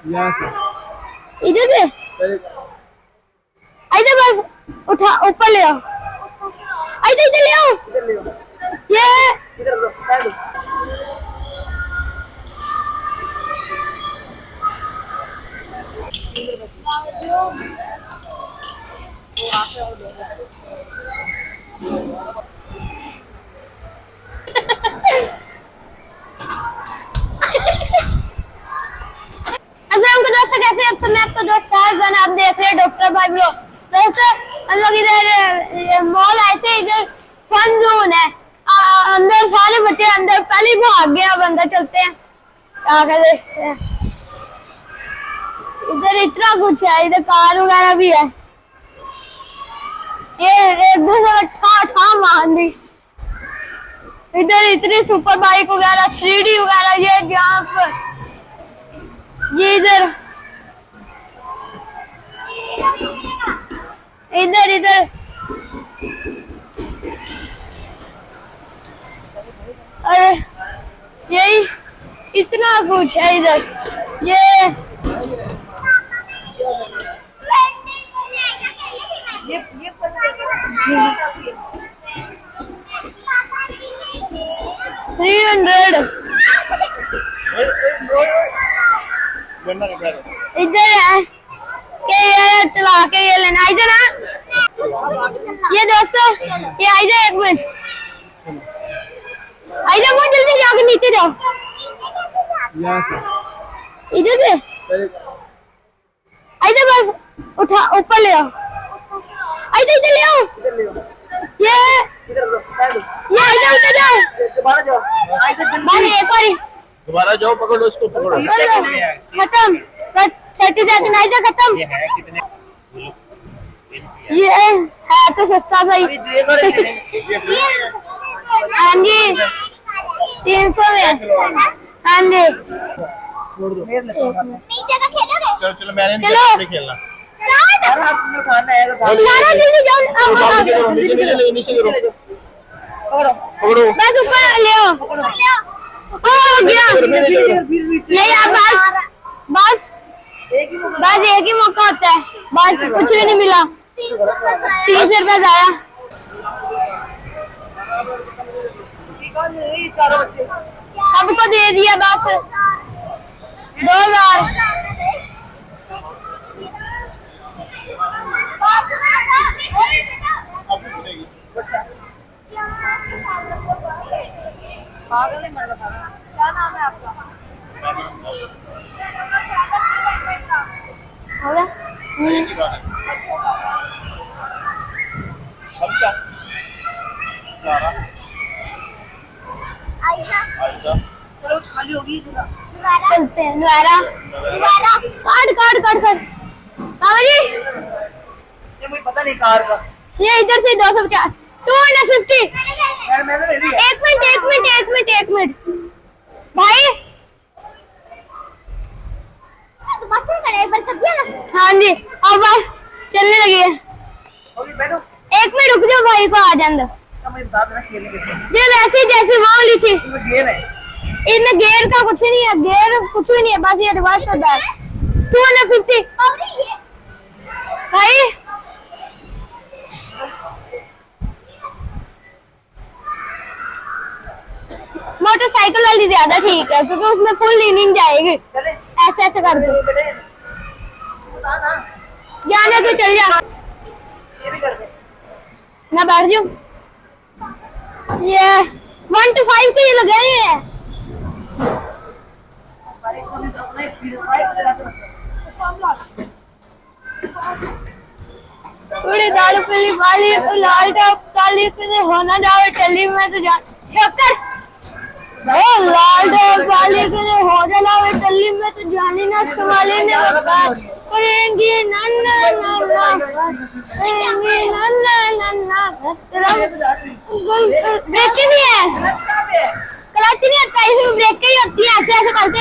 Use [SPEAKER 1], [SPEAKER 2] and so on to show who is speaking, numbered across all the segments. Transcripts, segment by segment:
[SPEAKER 1] यहाँ से
[SPEAKER 2] इधर से इधर बस उठा ऊपर ले आओ। इधर इधर ले आओ। ये
[SPEAKER 1] इधर लो बैठ लो।
[SPEAKER 2] दोस्तों कैसे आप सब? मैं आपका दोस्त फैजन, आप देख रहे हैं डॉक्टर भाई ब्लॉग। दोस्तों हम लोग इधर मॉल आए थे, इधर फन जोन है। अंदर सारे बच्चे अंदर पहले भाग गए, अब अंदर चलते हैं। इधर इतना कुछ है, इधर कार वगैरह भी है। ये एक दूसरे का ठा मार दी। इधर इतनी सुपर बाइक वगैरह 3D वगैरह, ये जहाँ पर ये इधर इधर इधर अरे यही इतना कुछ है इधर। ये 300 इधर है के ये चला के ये लेना इधर है। ये दोस्तों ये आइए एक मिनट, आइए बहुत जल्दी जाके नीचे जाओ।
[SPEAKER 1] यहाँ से
[SPEAKER 2] इधर से इधर बस उठा ऊपर ले आओ। इधर इधर ले आओ। ये
[SPEAKER 1] इधर लो बैठ लो।
[SPEAKER 2] ये इधर उधर जाओ।
[SPEAKER 1] दोबारा जाओ।
[SPEAKER 2] एक बार
[SPEAKER 1] दोबारा जाओ, पकड़ो इसको, पकड़ो।
[SPEAKER 2] खत्म 30 सेकंड इधर खत्म।
[SPEAKER 3] ये है कितने?
[SPEAKER 2] ये है तो सस्ता सही। हाँ जी 300 में। हाँ जी
[SPEAKER 1] छोड़ दो।
[SPEAKER 3] चलो चलो मैंने नहीं खेलना।
[SPEAKER 2] सारा जल्दी जाओ।
[SPEAKER 1] नीचे गिरो। पकड़ो।
[SPEAKER 2] बस ऊपर ले आओ। हो गया। नहीं आप बस एक ही मौका होता है, बस कुछ भी नहीं मिला। 300 रुपए आया। सबको दे दिया बस 2000। क्या नाम है आपका? हो गया?
[SPEAKER 1] खाली होगी
[SPEAKER 2] चलते हैं दोबारा। काट बाबा जी
[SPEAKER 1] ये मुझे पता नहीं कार का।
[SPEAKER 2] ये इधर से 250 250। एक मिनट भाई एक बार कर दिया ना। हाँ जी अब बस चलने लगी है।
[SPEAKER 1] बैठो।
[SPEAKER 2] एक मिनट रुक जाओ, भाई को आ जाए। ये वैसे जैसे वो वाली थी। इनमें गेयर का कुछ नहीं है, गेयर कुछ भी नहीं है, बस ये रिवर्स होता है। 250 भाई। मोटरसाइकिल वाली ज्यादा ठीक है क्योंकि उसमें फुल लीनिंग जाएगी। ऐसे ऐसे कर दो, जाने तो चल जा।
[SPEAKER 1] ये भी कर दे।
[SPEAKER 2] मैं बैठ जाऊं। ये 1 to 5 के ये लगे हैं। थोड़ी दारू पीली वाली लाल टॉप काली के होना जावे टली में तो जा शक्कर। लाल टॉप वाली के हो जावे टली में तो जानी ना संभाली ने बात करेंगी नन्ना करेंगी नन्ना ब्रेक भी है, क्लच नहीं होता, इसमें ब्रेक ही होती है। ऐसे ऐसे करते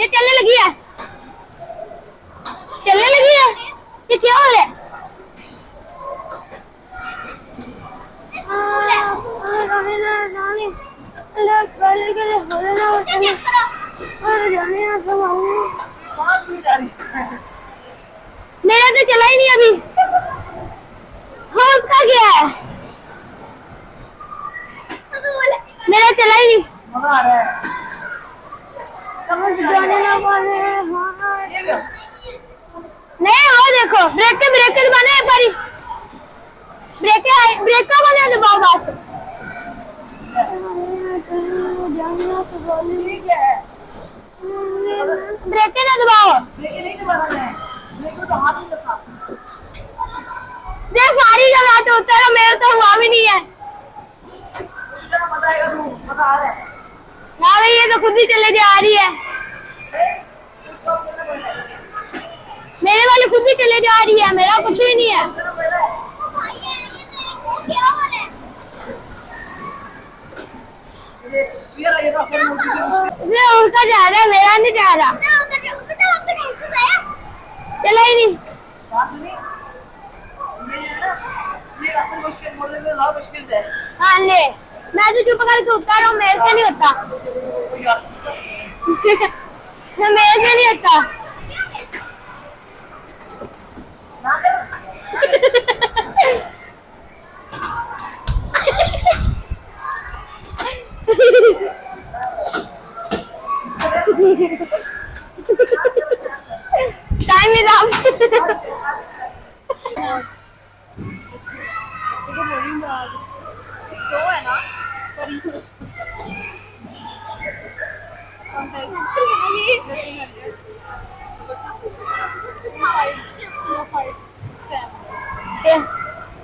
[SPEAKER 2] ये चलने लगी है। ये क्या हो रहा है?
[SPEAKER 1] बात नहीं जा रही।
[SPEAKER 2] मेरा तो चला ही नहीं अभी। हाँ उसका क्या है? मेरा चला ही नहीं।
[SPEAKER 1] मजा आ रहा है।
[SPEAKER 2] समझ जाने ना पाने। नहीं वो देखो ब्रेक के दबाना एक बारी। ब्रेक का बना दबाओ बस। ब्रेक ना दबाओ।
[SPEAKER 1] लेकिन नहीं दबाना है। मेरे को तो हाथ नहीं रखा।
[SPEAKER 2] देख सारी जगह तो उतर मेरे तो हुआ भी नहीं है।
[SPEAKER 1] कितना मजा आएगा तू, मजा आ रहा है।
[SPEAKER 2] हाँ भाई ये तो खुद ही चले जा रही है। मेरे वाली खुद ही चले जा रही है, मेरा कुछ भी नहीं है। इसे उनका जा रहा है, मेरा नहीं जा रहा। चला ही नहीं।
[SPEAKER 1] ये असल मुश्किल बोलने में बहुत मुश्किल है।
[SPEAKER 2] हाँ ले, मैं तो चुप करके उतर रहा हूँ, मेरे से नहीं होता। मेरे से नहीं होता। Time is up.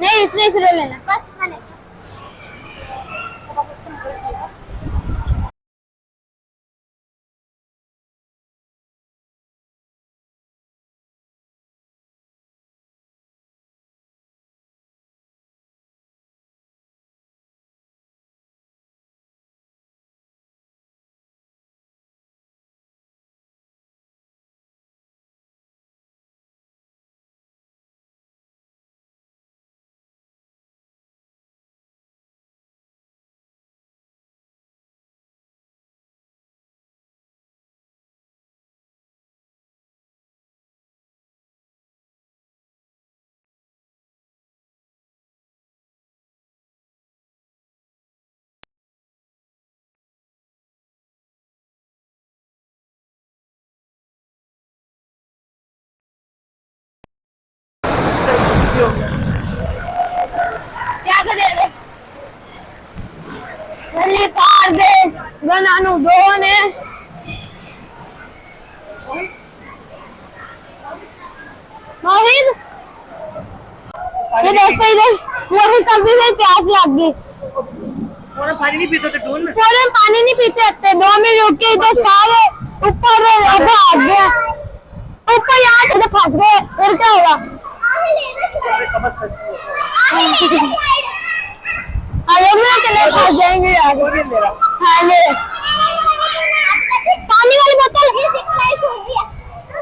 [SPEAKER 2] नहीं इसने इसरो लेना बस मैंने। क्या कर रहे? जल्दी कार दे, बनानू दो ने। मोहित, इधर से इधर, मोहित कभी भी प्यास लग गई।
[SPEAKER 1] फौरन पानी नहीं पीते तो ढूंढ।
[SPEAKER 2] फौरन पानी नहीं पीते होते, 2 मिनट रुक के इधर सारे ऊपर भाग गए, ऊपर यहाँ इधर फंस गए, फिर क्या होगा? अरे मैं चले फंस जाएंगे यार। हाँ ले पानी वाली बोतल।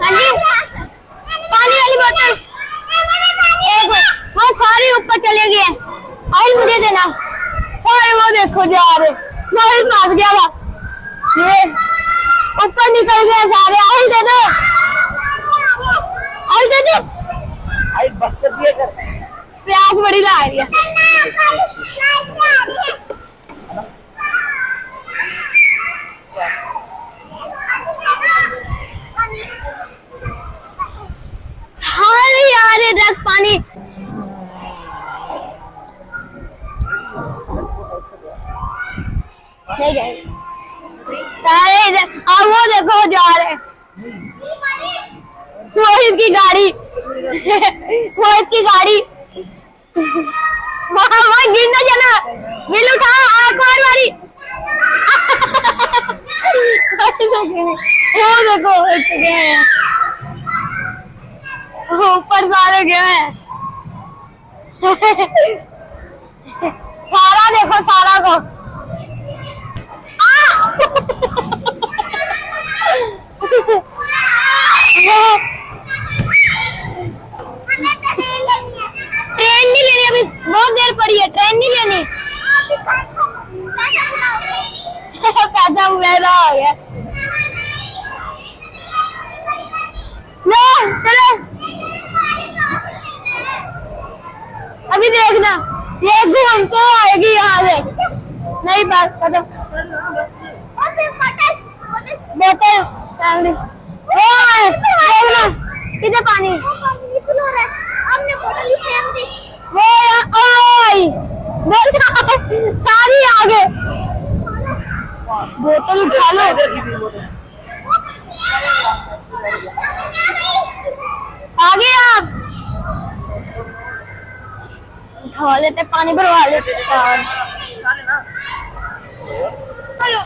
[SPEAKER 2] हाँ जी पानी वाली बोतल एक। हाँ सारे ऊपर चले गए। ऑयल मुझे देना। सारे वो देखो जा रहे, मोहित फंस गया था, ये ऊपर निकल गए सारे। ऑयल दे दो, ऑयल दे दो।
[SPEAKER 1] आई बस कर दिया कर।
[SPEAKER 2] प्यास बड़ी लग रही है। सारे यार रख पानी। सारे इधर अब वो देखो जा रहे, मोहित की गाड़ी। मोहित की गाड़ी वहाँ गिरना जाना। बिल उठा एक और बारी। वो देखो उठ गए, ऊपर सारे गए हैं। सारा देखो सारा को। ट्रेन नहीं लेनी अभी, बहुत देर पड़ी है, ट्रेन नहीं लेनी। पैसा मेरा हो गया। देखना, ये घूम तो आएगी यहाँ से। नहीं बात खत्म। बोतल किधर पानी वो सारी आगे बोतल उठा लो। आगे आप उठा लेते, पानी भरवा लेते। चलो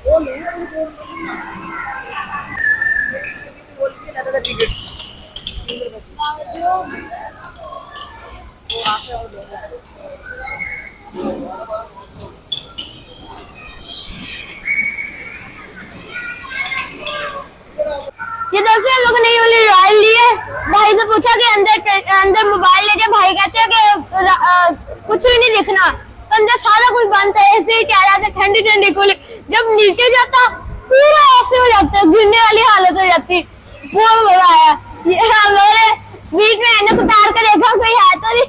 [SPEAKER 1] वो ले बोल के लेता था टिकट
[SPEAKER 2] ये दोस्तों हम लोग ने ये वाली रॉयल ली है। भाई से पूछा कि अंदर मोबाइल लेके, भाई कहते हैं कि कुछ भी नहीं दिखना, तो अंदर सारा कुछ बंद है। ऐसे ही कह रहा था ठंडी ठंडी कूलिंग, जब नीचे जाता पूरा ऐसे हो जाता है, गिरने वाली हालत हो जाती। बहुत मजा आया। ये हमारे बीच में ऐनक उतार कर देखा कोई है तो नहीं,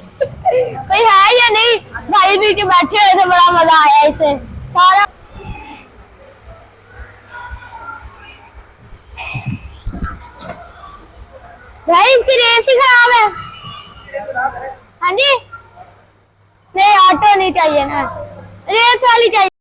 [SPEAKER 2] कोई है या नहीं। भाई नीचे बैठे हुए थे, बड़ा मजा आया इसे सारा। भाई इसकी रेस ही खराब है। हाँ जी, नहीं ऑटो नहीं चाहिए ना, रेस वाली चाहिए।